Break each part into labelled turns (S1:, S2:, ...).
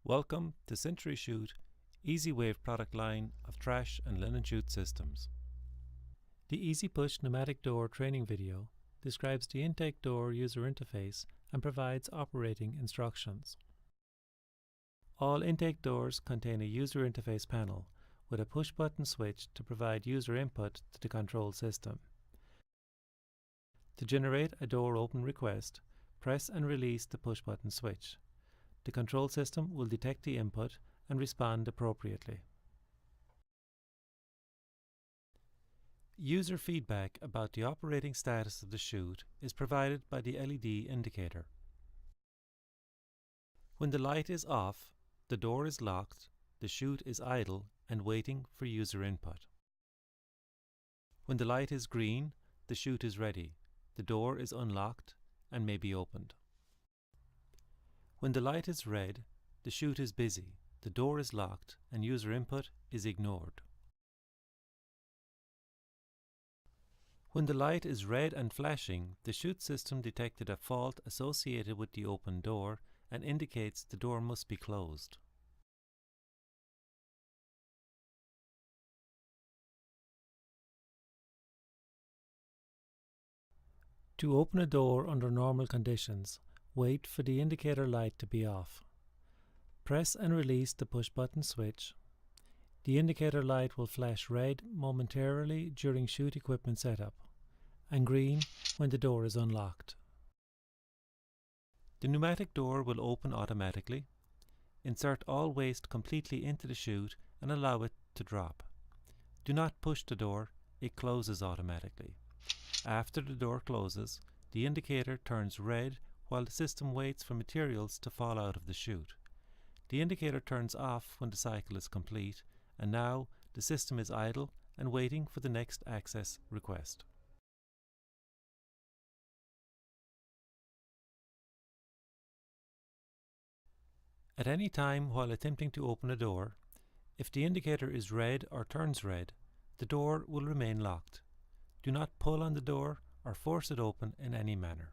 S1: Welcome to Chute, Easy Wave product line of trash and linen chute systems. The Easy Push pneumatic door training video describes the intake door user interface and provides operating instructions. All intake doors contain a user interface panel with a push-button switch to provide user input to the control system. To generate a door open request, press and release the push-button switch. The control system will detect the input and respond appropriately. User feedback about the operating status of the chute is provided by the LED indicator. When the light is off, the door is locked, the chute is idle and waiting for user input. When the light is green, the chute is ready, the door is unlocked and may be opened. When the light is red, the chute is busy, the door is locked and user input is ignored. When the light is red and flashing, the chute system detected a fault associated with the open door and indicates the door must be closed. To open a door under normal conditions, wait for the indicator light to be off. Press and release the push-button switch. The indicator light will flash red momentarily during chute equipment setup and green when the door is unlocked. The pneumatic door will open automatically. Insert all waste completely into the chute and allow it to drop. Do not push the door, it closes automatically. After the door closes, the indicator turns red while the system waits for materials to fall out of the chute. The indicator turns off when the cycle is complete, and now the system is idle and waiting for the next access request. At any time while attempting to open a door, if the indicator is red or turns red, the door will remain locked. Do not pull on the door or force it open in any manner.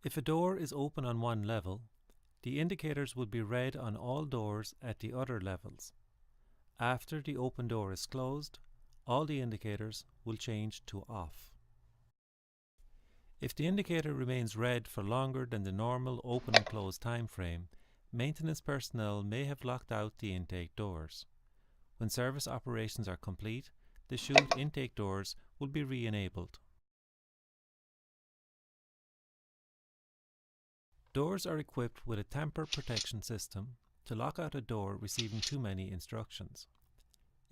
S1: If a door is open on one level, the indicators will be red on all doors at the other levels. After the open door is closed, all the indicators will change to off. If the indicator remains red for longer than the normal open and close time frame, maintenance personnel may have locked out the intake doors. When service operations are complete, the chute intake doors will be re-enabled. Doors are equipped with a tamper protection system to lock out a door receiving too many instructions.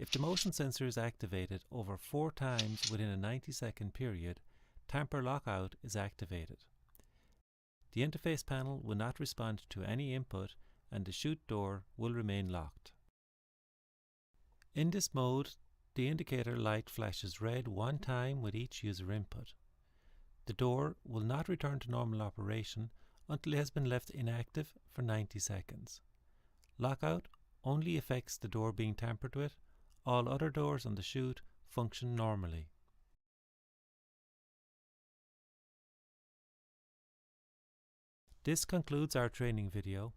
S1: If the motion sensor is activated over 4 times within a 90-second period, Tamper Lockout is activated. The interface panel will not respond to any input and the chute door will remain locked. In this mode, the indicator light flashes red 1 time with each user input. The door will not return to normal operation until it has been left inactive for 90 seconds. Lockout only affects the door being tampered with. All other doors on the chute function normally. This concludes our training video,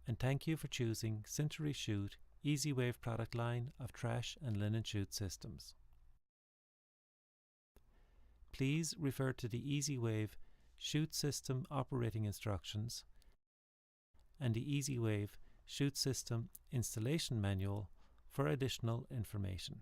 S1: and thank you for choosing Chute Easy Wave product line of trash and linen chute systems. Please refer to the Easy Wave chute system operating instructions and the Easy Wave chute system installation manual for additional information.